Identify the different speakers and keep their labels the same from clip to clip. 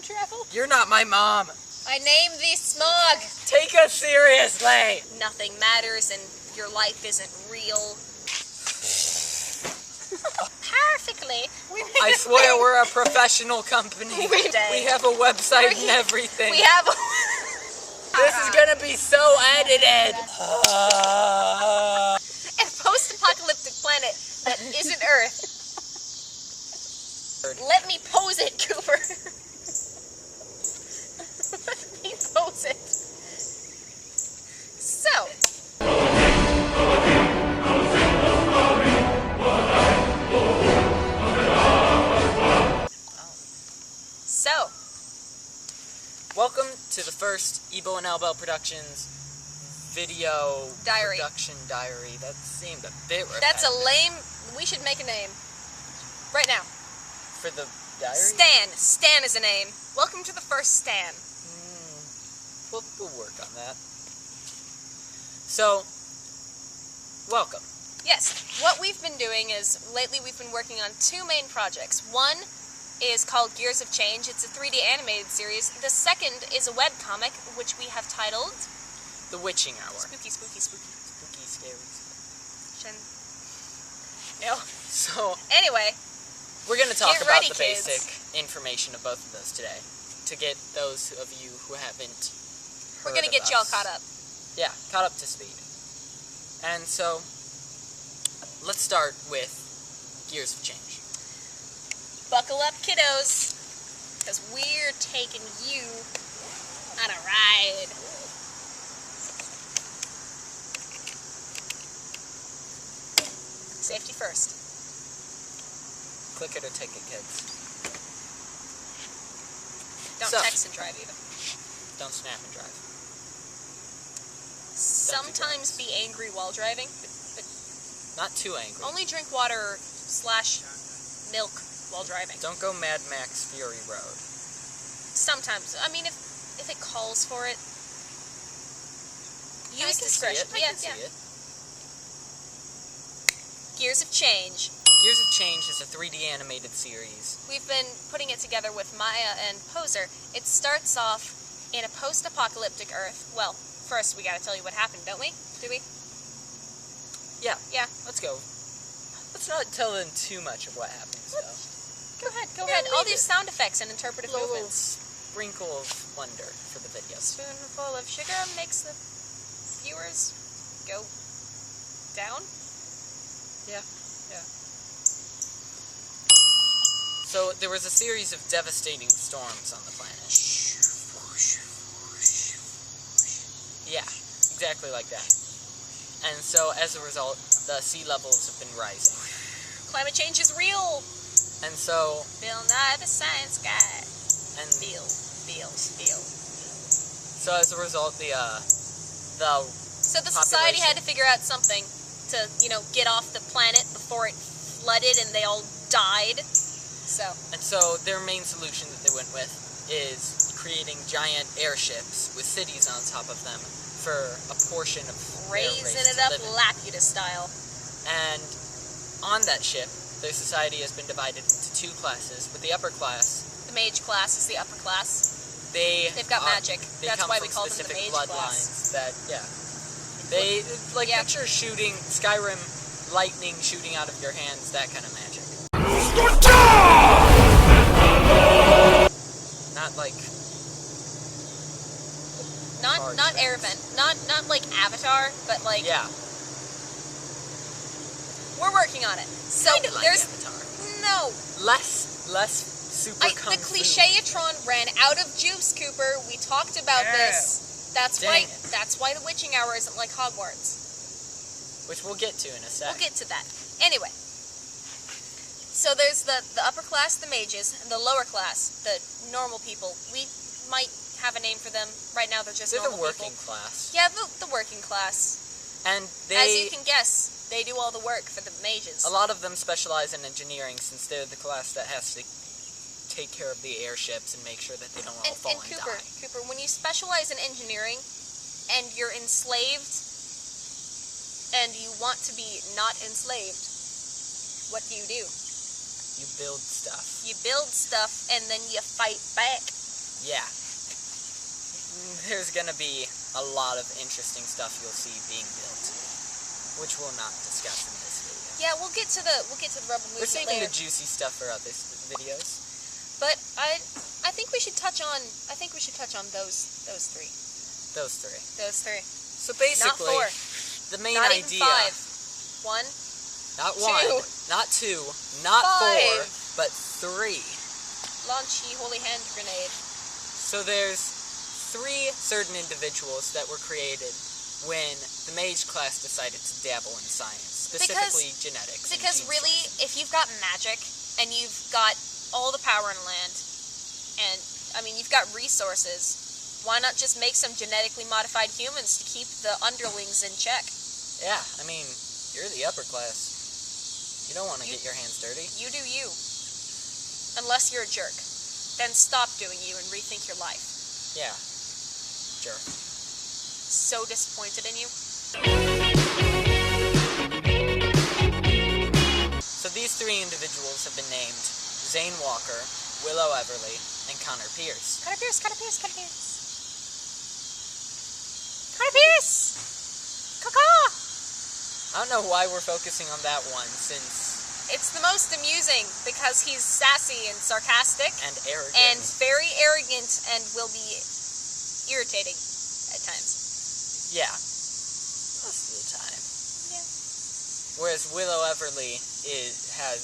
Speaker 1: travel?
Speaker 2: You're not my mom.
Speaker 1: I name thee Smog.
Speaker 2: Take us seriously.
Speaker 1: Nothing matters and your life isn't real. Perfectly.
Speaker 2: I swear we're a professional company. We have a website and everything.
Speaker 1: We have a...
Speaker 2: This is gonna be so edited.
Speaker 1: A post-apocalyptic planet that isn't Earth. Let me pose it, Cooper. Let me pose it. So,
Speaker 2: welcome to the first Ebel and Elbel Productions video
Speaker 1: diary.
Speaker 2: Production diary. That seemed a bit repetitive.
Speaker 1: That's a lame... We should make a name. Right now.
Speaker 2: For the diary?
Speaker 1: Stan. Stan is a name. Welcome to the first Stan.
Speaker 2: We'll work on that. So, welcome.
Speaker 1: Yes. What we've been doing is, lately we've been working on two main projects. One is called Gears of Change. It's a 3D animated series. The second is a webcomic, which we have titled...
Speaker 2: The Witching Hour.
Speaker 1: Spooky, spooky, spooky.
Speaker 2: Spooky, scary.
Speaker 1: No.
Speaker 2: So,
Speaker 1: anyway,
Speaker 2: we're going to talk about
Speaker 1: ready,
Speaker 2: the
Speaker 1: kids.
Speaker 2: basic information of both of those today. To get those of you who haven't
Speaker 1: we're going to get y'all caught up.
Speaker 2: Yeah, caught up to speed. And so, let's start with Gears of Change.
Speaker 1: Buckle up, kiddos, because we're taking you on a ride. Safety first.
Speaker 2: Click it or take it, kids.
Speaker 1: Don't
Speaker 2: So,
Speaker 1: text and drive either.
Speaker 2: don't snap and drive.
Speaker 1: Sometimes be angry while driving, but
Speaker 2: Not too angry.
Speaker 1: only drink water / milk while driving.
Speaker 2: Don't go Mad Max Fury Road.
Speaker 1: Sometimes. I mean, if it calls for it,
Speaker 2: I
Speaker 1: use
Speaker 2: can
Speaker 1: discretion.
Speaker 2: See it. I can see it.
Speaker 1: Gears of Change.
Speaker 2: Gears of Change is a 3D animated series.
Speaker 1: We've been putting it together with Maya and Poser. It starts off in a post-apocalyptic Earth. Well, first we gotta tell you what happened, don't we? Do we?
Speaker 2: Yeah.
Speaker 1: Yeah.
Speaker 2: Let's go. Let's not tell them too much of what happens, though.
Speaker 1: Go ahead. All these sound effects and interpretive
Speaker 2: A little
Speaker 1: movements.
Speaker 2: sprinkle of wonder for the videos.
Speaker 1: Spoonful of sugar makes the viewers go down.
Speaker 2: Yeah. So, there was a series of devastating storms on the planet. Yeah, exactly like that. And so, as a result, the sea levels have been rising.
Speaker 1: Climate change is real.
Speaker 2: And so...
Speaker 1: Bill Nye the Science Guy.
Speaker 2: And
Speaker 1: Bill.
Speaker 2: So, as a result, the
Speaker 1: So the society had to figure out something to, get off the planet before it flooded and they all died.
Speaker 2: So their main solution that they went with is creating giant airships with cities on top of them for a portion of
Speaker 1: raising it up Laputa style.
Speaker 2: And on that ship, their society has been divided into two classes. With the upper class,
Speaker 1: the mage class is the upper class. They've got magic. That's why we call them the mage class.
Speaker 2: Picture shooting Skyrim, lightning shooting out of your hands, that kind of magic. Not like...
Speaker 1: Not Airbend. Not like Avatar, but like...
Speaker 2: Yeah.
Speaker 1: We're working on it. So
Speaker 2: Kinda like
Speaker 1: there's...
Speaker 2: Avatar.
Speaker 1: No.
Speaker 2: Less super kung
Speaker 1: the
Speaker 2: fu.
Speaker 1: Clichéatron ran out of juice, Cooper. We talked about this. That's
Speaker 2: Dang
Speaker 1: why the Witching Hour isn't like Hogwarts.
Speaker 2: Which we'll get to in a sec.
Speaker 1: We'll get to that. Anyway. So there's the upper class, the mages, and the lower class, the normal people. We might have a name for them. Right now they're just normal people.
Speaker 2: They're the working class.
Speaker 1: Yeah, the working class.
Speaker 2: And
Speaker 1: as you can guess, they do all the work for the mages.
Speaker 2: A lot of them specialize in engineering, since they're the class that has to take care of the airships and make sure that they don't all fall and die.
Speaker 1: Cooper, when you specialize in engineering and you're enslaved and you want to be not enslaved, what do?
Speaker 2: You build stuff.
Speaker 1: You build stuff and then you fight back.
Speaker 2: yeah. There's gonna be a lot of interesting stuff you'll see being built, which we'll not discuss in this video.
Speaker 1: Yeah, we'll get to the rebel movement
Speaker 2: We're saving
Speaker 1: later.
Speaker 2: the juicy stuff for other videos.
Speaker 1: But I think we should touch on those three.
Speaker 2: Those three.
Speaker 1: Those three.
Speaker 2: So basically,
Speaker 1: Not 4.
Speaker 2: the main
Speaker 1: Not
Speaker 2: idea.
Speaker 1: even 5. 1.
Speaker 2: Not
Speaker 1: 2.
Speaker 2: 1. Not 2. Not 4.
Speaker 1: 5.
Speaker 2: But 3.
Speaker 1: Launch ye holy hand grenade.
Speaker 2: So there's 3 certain individuals that were created when the mage class decided to dabble in science, specifically genetics.
Speaker 1: Because
Speaker 2: and gene
Speaker 1: really,
Speaker 2: slicing.
Speaker 1: if you've got magic and you've got all the power in land, and I mean you've got resources, why not just make some genetically modified humans to keep the underlings in check?
Speaker 2: Yeah, I mean, you're the upper class. You don't want to get your hands dirty.
Speaker 1: You do you. Unless you're a jerk. Then stop doing you and rethink your life.
Speaker 2: Yeah. Sure.
Speaker 1: So disappointed in you.
Speaker 2: So these 3 individuals have been named Zane Walker, Willow Everly, and Connor Pierce.
Speaker 1: Connor Pierce. Connor Pierce! Caw-caw!
Speaker 2: I don't know why we're focusing on that one, since...
Speaker 1: It's the most amusing because he's sassy and sarcastic.
Speaker 2: And arrogant.
Speaker 1: And very arrogant and will be irritating at times.
Speaker 2: Yeah. Most of the time.
Speaker 1: Yeah.
Speaker 2: Whereas Willow Everly has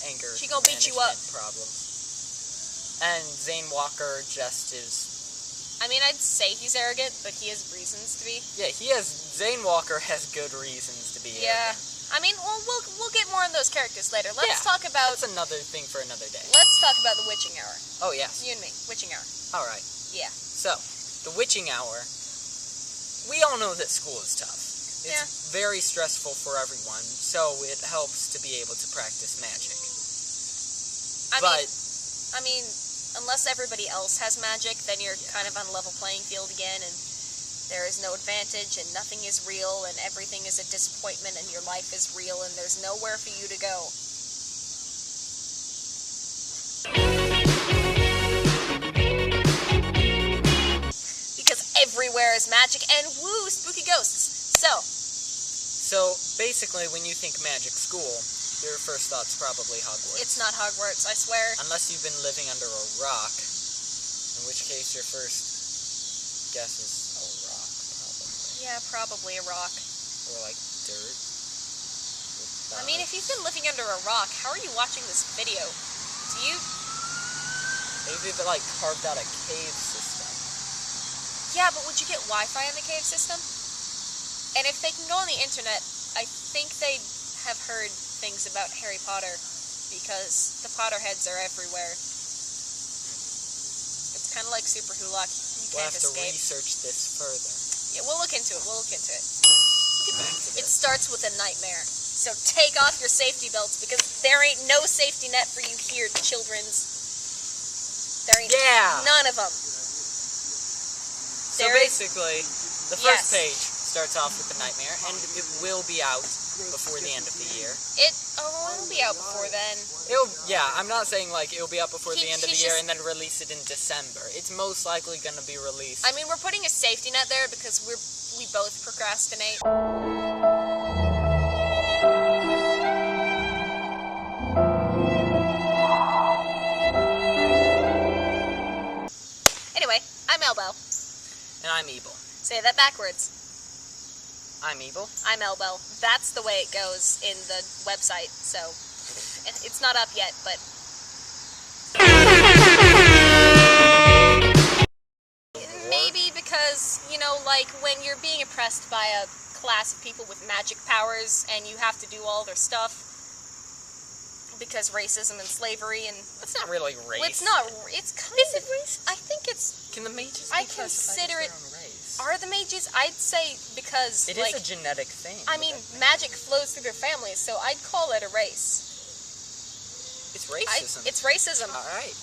Speaker 2: anger
Speaker 1: She gonna beat you up.
Speaker 2: management problems. And Zane Walker just is...
Speaker 1: I mean, I'd say he's arrogant, but he has reasons to be.
Speaker 2: Yeah, Zane Walker has good reasons to be
Speaker 1: Yeah.
Speaker 2: arrogant.
Speaker 1: I mean, we'll get more on those characters later. Let's
Speaker 2: Yeah,
Speaker 1: talk about...
Speaker 2: That's another thing for another day.
Speaker 1: Let's talk about the witching hour.
Speaker 2: Oh, yes.
Speaker 1: You and me. Witching hour.
Speaker 2: Alright.
Speaker 1: Yeah.
Speaker 2: So, the witching hour, we all know that school is tough. It's very stressful for everyone, so it helps to be able to practice magic.
Speaker 1: I mean, unless everybody else has magic, then you're kind of on a level playing field again, and there is no advantage, and nothing is real, and everything is a disappointment, and your life is real, and there's nowhere for you to go. Because everywhere is magic, and woo, spooky ghosts.
Speaker 2: So, basically, when you think magic school, your first thought's probably Hogwarts.
Speaker 1: It's not Hogwarts, I swear.
Speaker 2: Unless you've been living under a rock, in which case your first guess is a rock, probably.
Speaker 1: Yeah, probably a rock.
Speaker 2: Or like dirt.
Speaker 1: I mean, if you've been living under a rock, how are you watching this video? Do you...
Speaker 2: Maybe they like carved out a cave system.
Speaker 1: Yeah, but would you get Wi-Fi in the cave system? And if they can go on the internet, I think they have heard things about Harry Potter, because the Potterheads are everywhere. It's kind of like Super Hulak. You
Speaker 2: We'll
Speaker 1: can't
Speaker 2: have to
Speaker 1: escape.
Speaker 2: research this further.
Speaker 1: Yeah, we'll look into it. We'll look into it.
Speaker 2: We'll get back to
Speaker 1: It
Speaker 2: this.
Speaker 1: starts with a nightmare. So take off your safety belts, because there ain't no safety net for you here, children's. There ain't none of them.
Speaker 2: So basically, the first page starts off with the nightmare, and it will be out before the end of the year.
Speaker 1: It'll be out before then.
Speaker 2: I'm not saying like it'll be out before the end of the
Speaker 1: he's
Speaker 2: year
Speaker 1: just-
Speaker 2: and then release it in December. It's most likely going to be released.
Speaker 1: I mean, we're putting a safety net there because we both procrastinate. Anyway, I'm Elbel.
Speaker 2: And I'm Ebel.
Speaker 1: Say that backwards.
Speaker 2: I'm Ebel.
Speaker 1: I'm Elbel. That's the way it goes in the website, so it's not up yet, but... Maybe because, you know, like when you're being oppressed by a class of people with magic powers and you have to do all their stuff because racism and slavery and...
Speaker 2: That's not really race.
Speaker 1: It's not... It's kind of...
Speaker 2: racist?
Speaker 1: I think it's...
Speaker 2: Can the mages
Speaker 1: I
Speaker 2: be classified
Speaker 1: consider
Speaker 2: as
Speaker 1: it...
Speaker 2: their own race?
Speaker 1: Are the mages? I'd say because,
Speaker 2: It
Speaker 1: like...
Speaker 2: is a genetic thing.
Speaker 1: I mean, magic flows through their families, so I'd call it a race.
Speaker 2: It's racism.
Speaker 1: It's racism.
Speaker 2: Alright.